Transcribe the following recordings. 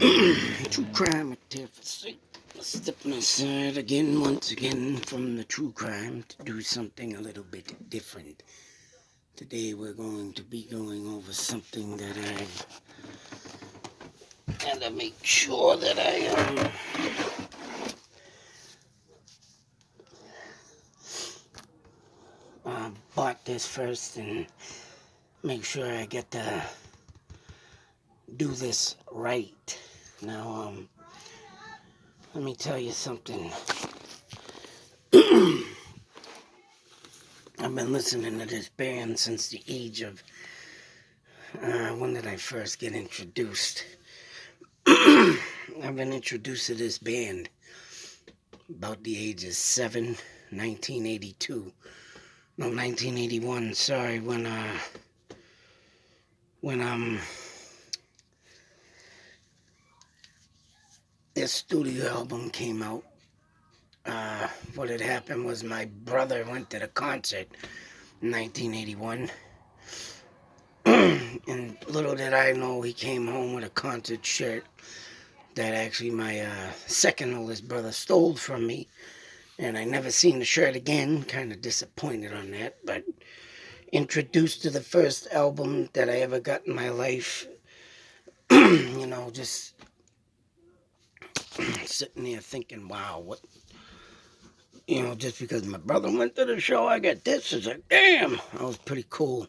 True crime activity. Stepping aside again, once again, from the true crime to do something a little bit different. Today we're going to be going over something that I've got to make sure that I bought this first and make sure I get to do this right. Now, let me tell you something. I've been listening to this band since the age of, when did I first get introduced? I've been introduced to this band about the age of 7, 1982. No, 1981, sorry, when this studio album came out. What had happened was my brother went to the concert in 1981. And little did I know he came home with a concert shirt that actually my second oldest brother stole from me. And I never seen the shirt again. Kind of disappointed on that. But introduced to the first album that I ever got in my life. Just sitting there thinking, wow, what... just because my brother went to the show, I got this. It's like, damn, that was pretty cool.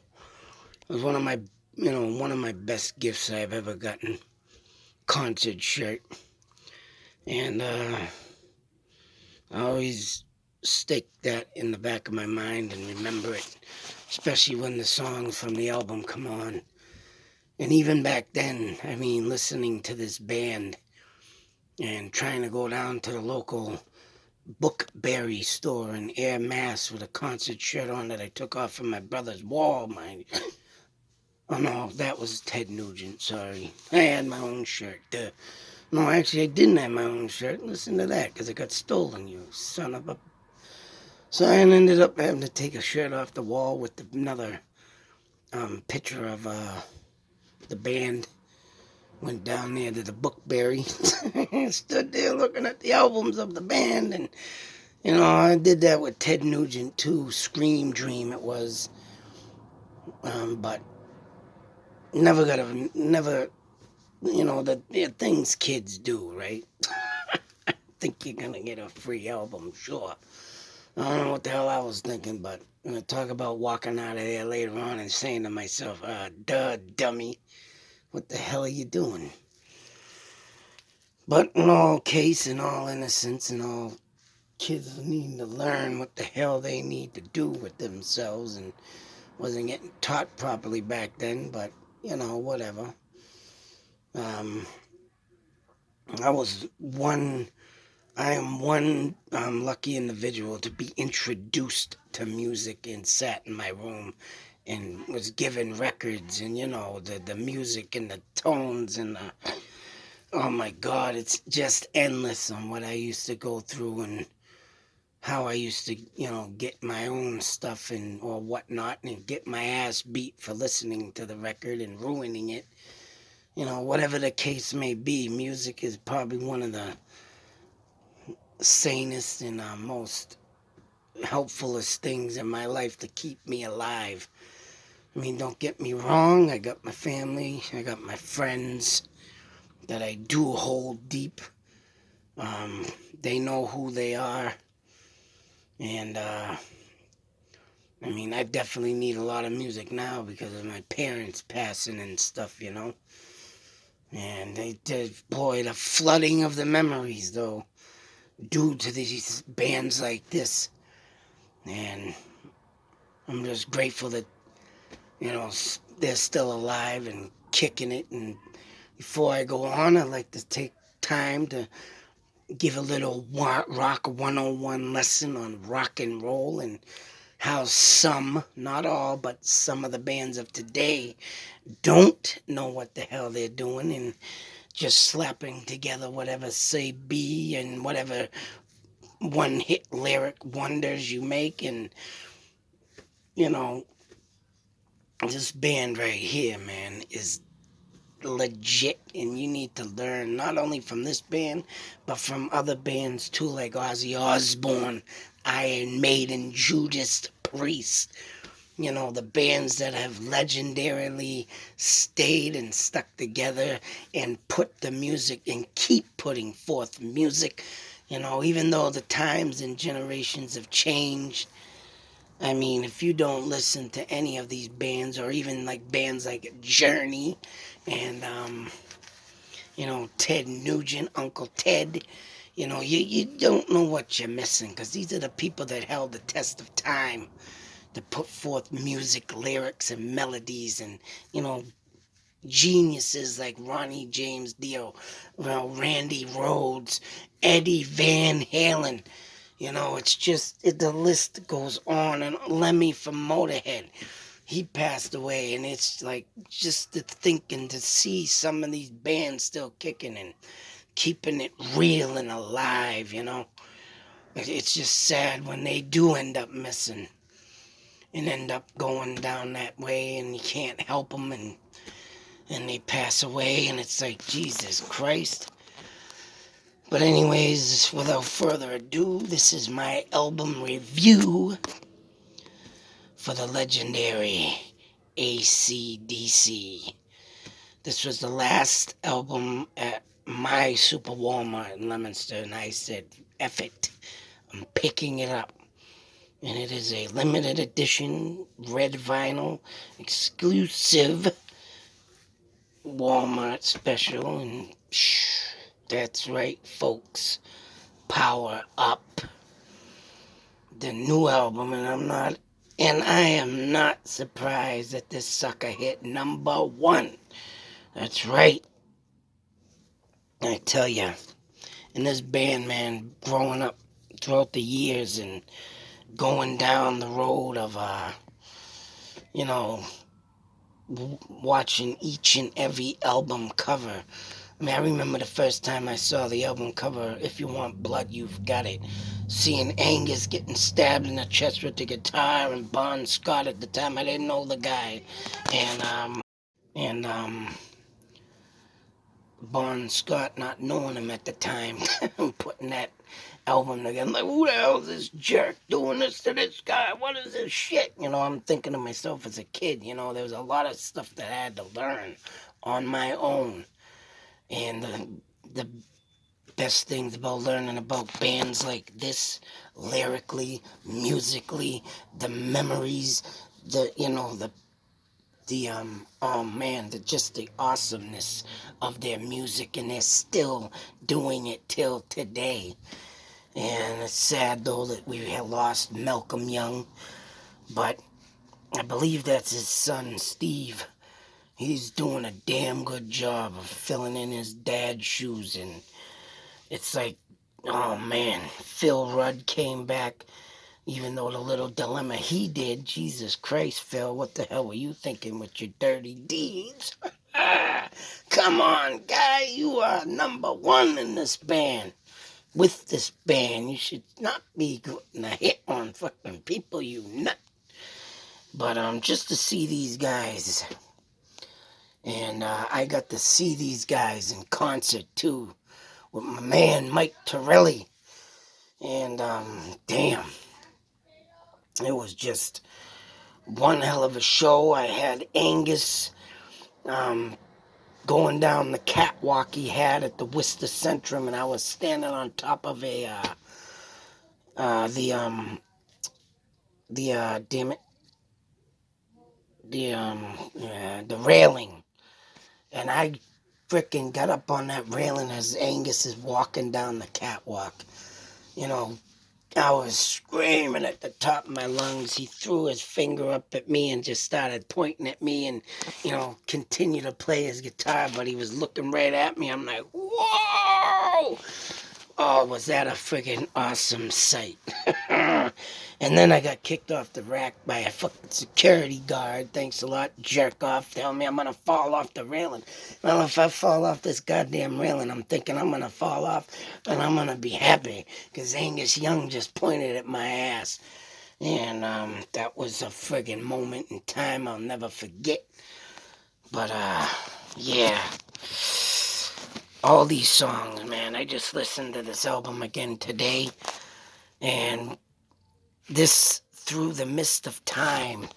It was one of my best gifts I've ever gotten. Concert shirt. And I always stick that in the back of my mind and remember it, especially when the songs from the album come on. And even back then, listening to this band and trying to go down to the local Bookberry store in Air Mass with a concert shirt on that I took off from my brother's wall. Oh no, that was Ted Nugent, sorry. I had my own shirt. No, actually I didn't have my own shirt. Listen to that, because it got stolen, you son of a... So I ended up having to take a shirt off the wall with another picture of the band. Went down there to the Bookberry. Stood there looking at the albums of the band. And, I did that with Ted Nugent too. Scream Dream it was. But never, the things kids do, right? Think you're going to get a free album, sure. I don't know what the hell I was thinking, but I'm going to talk about walking out of there later on and saying to myself, duh, dummy, what the hell are you doing? But in all case, in all innocence, and all kids need to learn what the hell they need to do with themselves, and wasn't getting taught properly back then, but, whatever. I am one lucky individual to be introduced to music and sat in my room and was given records and, the music and the tones and oh my God, it's just endless on what I used to go through and how I used to, get my own stuff or whatnot and get my ass beat for listening to the record and ruining it. Whatever the case may be, music is probably one of the sanest and most helpfulest things in my life to keep me alive. Don't get me wrong, I got my family, I got my friends that I do hold deep. They know who they are. And, I definitely need a lot of music now because of my parents passing and stuff, And they did, boy, the flooding of the memories, though, due to these bands like this. And I'm just grateful that, they're still alive and kicking it. And before I go on, I'd like to take time to give a little rock 101 lesson on rock and roll and how some, not all, but some of the bands of today don't know what the hell they're doing and just slapping together whatever say be and whatever one-hit lyric wonders you make. And, this band right here, man, is legit, and you need to learn not only from this band, but from other bands too, like Ozzy Osbourne, Iron Maiden, Judas Priest. You know, the bands that have legendarily stayed and stuck together and put the music and keep putting forth music. You know, even though the times and generations have changed, I mean, if you don't listen to any of these bands, or even like bands like Journey and, Ted Nugent, Uncle Ted, you don't know what you're missing, because these are the people that held the test of time to put forth music, lyrics, and melodies, and, you know, geniuses like Ronnie James Dio, Randy Rhoads, Eddie Van Halen. It's just, the list goes on. And Lemmy from Motorhead, he passed away. And it's like, just to think and to see some of these bands still kicking and keeping it real and alive. It's just sad when they do end up missing and end up going down that way, and you can't help them, and they pass away, and it's like, Jesus Christ. But anyways, without further ado, this is my album review for the legendary AC/DC. This was the last album at my Super Walmart in Leominster, and I said, F it, I'm picking it up. And it is a limited edition red vinyl exclusive Walmart special. And that's right, folks, Power Up, the new album. And I am not surprised that this sucker hit #1. That's right. I tell ya, in this band, man, growing up throughout the years and going down the road of, watching each and every album cover. I mean, I remember the first time I saw the album cover, If You Want Blood, You've Got It. Seeing Angus getting stabbed in the chest with the guitar, and Bon Scott at the time, I didn't know the guy. And Bon Scott not knowing him at the time, putting that album together. I'm like, who the hell is this jerk doing this to this guy? What is this shit? I'm thinking to myself as a kid, there was a lot of stuff that I had to learn on my own. And the best things about learning about bands like this, lyrically, musically, the memories, just the awesomeness of their music, and they're still doing it till today. And it's sad, though, that we have lost Malcolm Young, but I believe that's his son, Steve. He's doing a damn good job of filling in his dad's shoes, and it's like, oh man, Phil Rudd came back, even though the little dilemma he did. Jesus Christ, Phil, what the hell were you thinking with your dirty deeds? Come on, guy, you are #1 in this band. With this band, you should not be putting a hit on fucking people, you nut. But just to see these guys, and I got to see these guys in concert too, with my man Mike Torelli, and damn, it was just one hell of a show. I had Angus going down the catwalk he had at the Worcester Centrum, and I was standing on top of the railing, and I frickin' got up on that railing as Angus is walking down the catwalk. I was screaming at the top of my lungs. He threw his finger up at me and just started pointing at me and, continued to play his guitar, but he was looking right at me. I'm like, whoa! Oh, was that a friggin' awesome sight. And then I got kicked off the rack by a fucking security guard. Thanks a lot, jerk off. Telling me I'm gonna fall off the railing. Well, if I fall off this goddamn railing, I'm thinking I'm gonna fall off and I'm gonna be happy, because Angus Young just pointed at my ass. And that was a friggin' moment in time I'll never forget. But Yeah. All these songs, man. I just listened to this album again today, and this Through the Mist of Time.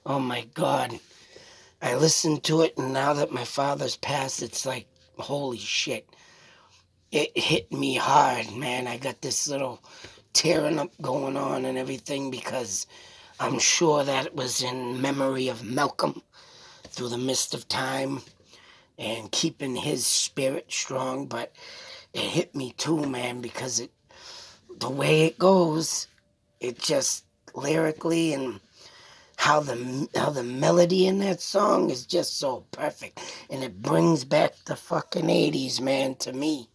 Oh my God. I listened to it, and now that my father's passed, it's like, holy shit. It hit me hard, man. I got this little tearing up going on and everything because I'm sure that it was in memory of Malcolm through the mist of time and keeping his spirit strong. But it hit me too, man, because the way it goes, it just lyrically and how the melody in that song is just so perfect, and it brings back the fucking 80s, man, to me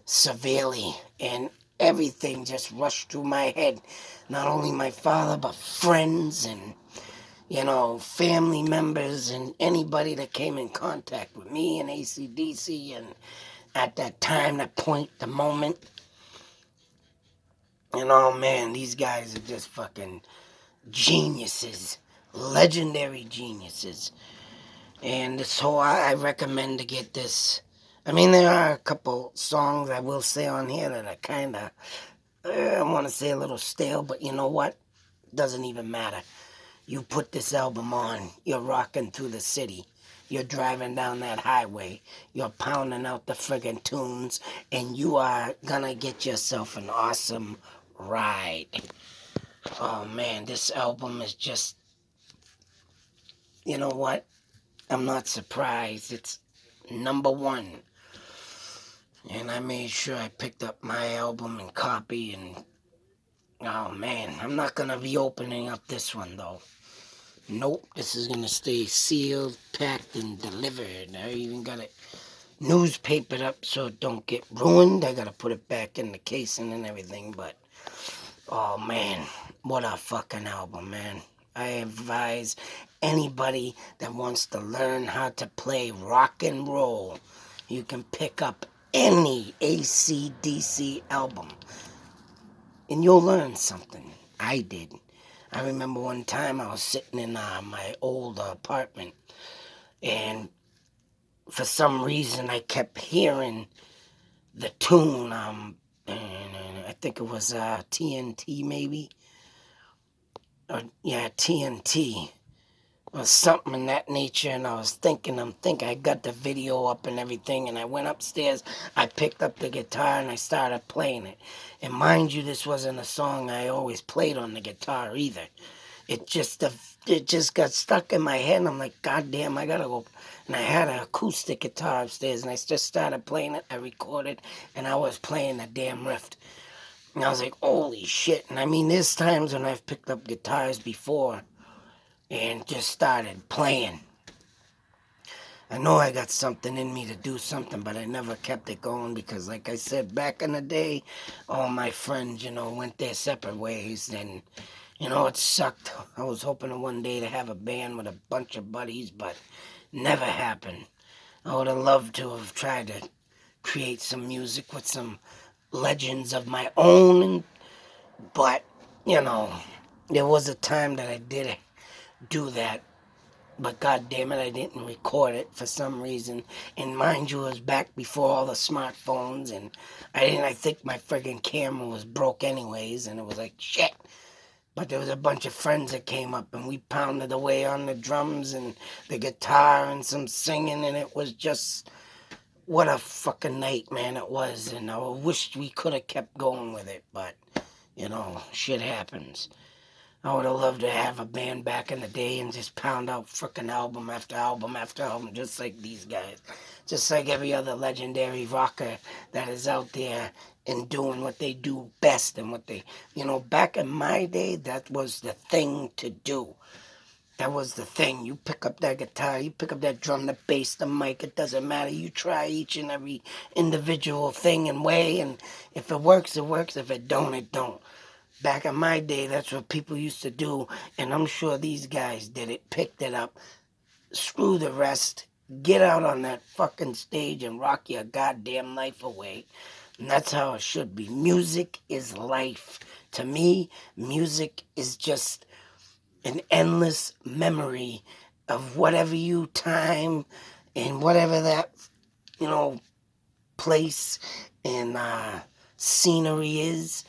severely, and everything just rushed through my head. Not only my father, but friends and family members and anybody that came in contact with me and ACDC, and at that time, that point, the moment. And oh man, these guys are just fucking geniuses, legendary geniuses. And so I recommend to get this. I mean, there are a couple songs I will say on here that are kind of, I want to say a little stale, but you know what? Doesn't even matter. You put this album on, you're rocking through the city. You're driving down that highway. You're pounding out the friggin' tunes, and you are gonna get yourself an awesome ride. Oh man, this album is just, you know what? I'm not surprised. It's number one. And I made sure I picked up my album and copy, and oh man, I'm not gonna be opening up this one though. Nope, this is gonna stay sealed, packed, and delivered. I even got it newspapered up so it don't get ruined. I gotta put it back in the casing and everything, but oh man, what a fucking album, man. I advise anybody that wants to learn how to play rock and roll, you can pick up any AC/DC album and you'll learn something. I did. I remember one time I was sitting in my old apartment, and for some reason I kept hearing the tune. And I think it was TNT maybe, or yeah, TNT or something in that nature. And I was thinking, I got the video up and everything, and I went upstairs. I picked up the guitar and I started playing it. And mind you, this wasn't a song I always played on the guitar either. It just got stuck in my head, and I'm like, God damn, I gotta go. And I had an acoustic guitar upstairs, and I just started playing it. I recorded, and I was playing the damn riff. And I was like, holy shit. And I mean, there's times when I've picked up guitars before and just started playing. I know I got something in me to do something, but I never kept it going because, like I said, back in the day, all my friends, went their separate ways, and it sucked. I was hoping one day to have a band with a bunch of buddies, but never happened. I would have loved to have tried to create some music with some legends of my own, but, there was a time that I did do that. But god damn it, I didn't record it for some reason. And mind you, it was back before all the smartphones, and I think my friggin' camera was broke anyways, and it was like shit. But there was a bunch of friends that came up, and we pounded away on the drums and the guitar and some singing, and it was just, what a fucking night, man, it was. And I wished we could have kept going with it, but, shit happens. I would have loved to have a band back in the day and just pound out frickin' album after album after album, just like these guys. Just like every other legendary rocker that is out there and doing what they do best, and what they, back in my day, that was the thing to do. That was the thing. You pick up that guitar, you pick up that drum, the bass, the mic, it doesn't matter. You try each and every individual thing and way, and if it works, it works. If it don't, it don't. Back in my day, that's what people used to do, and I'm sure these guys did it, picked it up, screw the rest, get out on that fucking stage and rock your goddamn life away. And that's how it should be. Music is life. To me, music is just an endless memory of whatever you time And whatever that, you know, place and scenery is,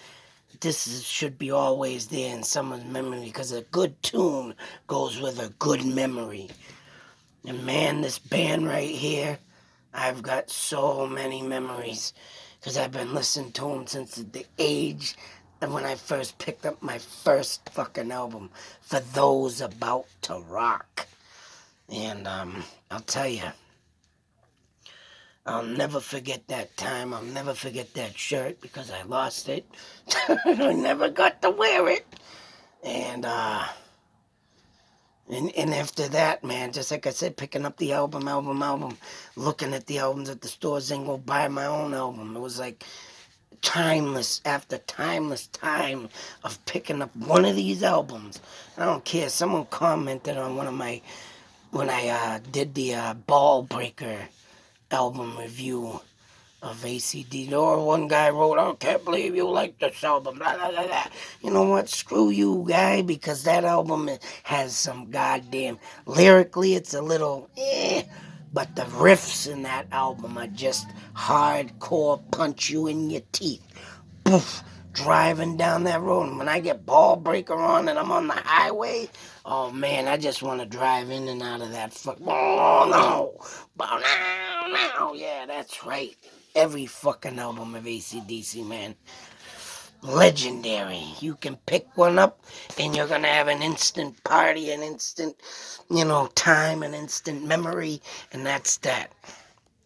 should be always there in someone's memory, because a good tune goes with a good memory. And man, this band right here, I've got so many memories, because I've been listening to them since the age of when I first picked up my first fucking album, For Those About to Rock. And I'll tell you, I'll never forget that time. I'll never forget that shirt, because I lost it. I never got to wear it. And after that, man, just like I said, picking up the album, looking at the albums at the stores and go buy my own album. It was like timeless after timeless time of picking up one of these albums. I don't care. Someone commented on one of my, when I did the Ball Breaker album review of ACD. Or one guy wrote, I can't believe you like this album, blah, blah, blah, blah. You know what? Screw you, guy, because that album has some goddamn... Lyrically, it's a little but the riffs in that album are just hardcore, punch you in your teeth. Poof, driving down that road. And when I get Ball Breaker on and I'm on the highway, oh man, I just want to drive in and out of that oh no, yeah, that's right. Every fucking album of AC/DC, man. Legendary. You can pick one up and you're gonna have an instant party, an instant, time, an instant memory, and that's that.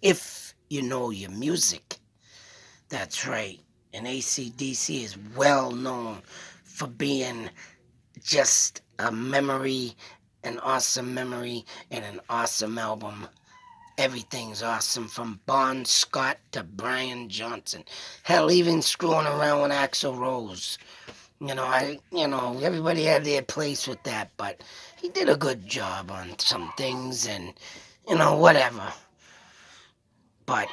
If you know your music. That's right. And AC/DC is well known for being just a memory, an awesome memory, and an awesome album. Everything's awesome, from Bon Scott to Brian Johnson. Hell, even screwing around with Axl Rose. Everybody had their place with that, but he did a good job on some things, and, whatever. But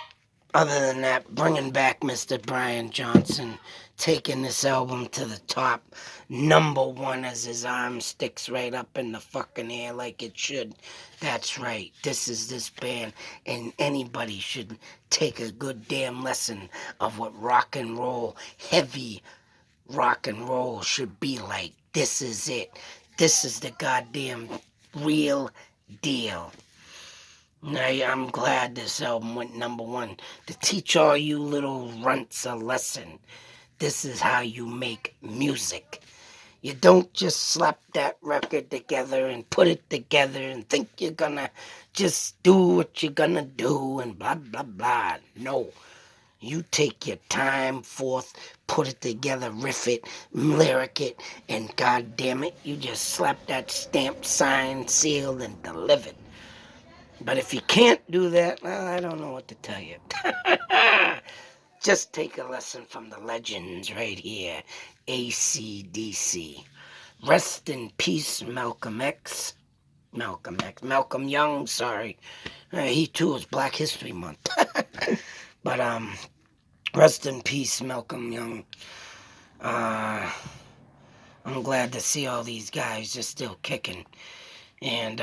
other than that, bringing back Mr. Brian Johnson, taking this album to the top, #1 as his arm sticks right up in the fucking air like it should. That's right, this is this band, and anybody should take a good damn lesson of what rock and roll, heavy rock and roll should be like. This is it. This is the goddamn real deal. I'm glad this album went #1 to teach all you little runts a lesson. This is how you make music. You don't just slap that record together and put it together and think you're gonna just do what you're gonna do and blah, blah, blah. No. You take your time forth, put it together, riff it, lyric it, and god damn it, you just slap that stamp, signed, sealed, and delivered. But if you can't do that, well, I don't know what to tell you. Just take a lesson from the legends right here. AC/DC. Rest in peace, Malcolm Young, sorry. He too is Black History Month. But, rest in peace, Malcolm Young. I'm glad to see all these guys just still kicking. And,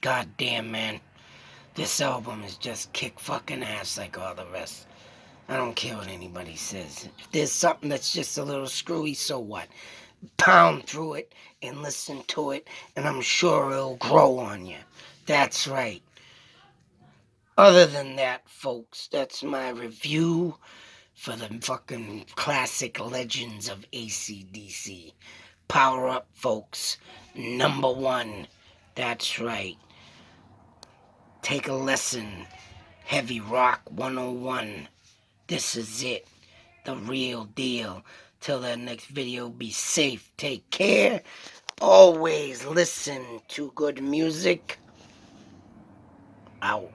god damn, man. This album is just kick fucking ass like all the rest. I don't care what anybody says. If there's something that's just a little screwy, so what? Pound through it and listen to it, and I'm sure it'll grow on you. That's right. Other than that, folks, that's my review for the fucking classic legends of AC/DC. Power up, folks. #1. That's right. Take a lesson. Heavy Rock 101. This is it. The real deal. Till the next video, be safe. Take care. Always listen to good music. Out.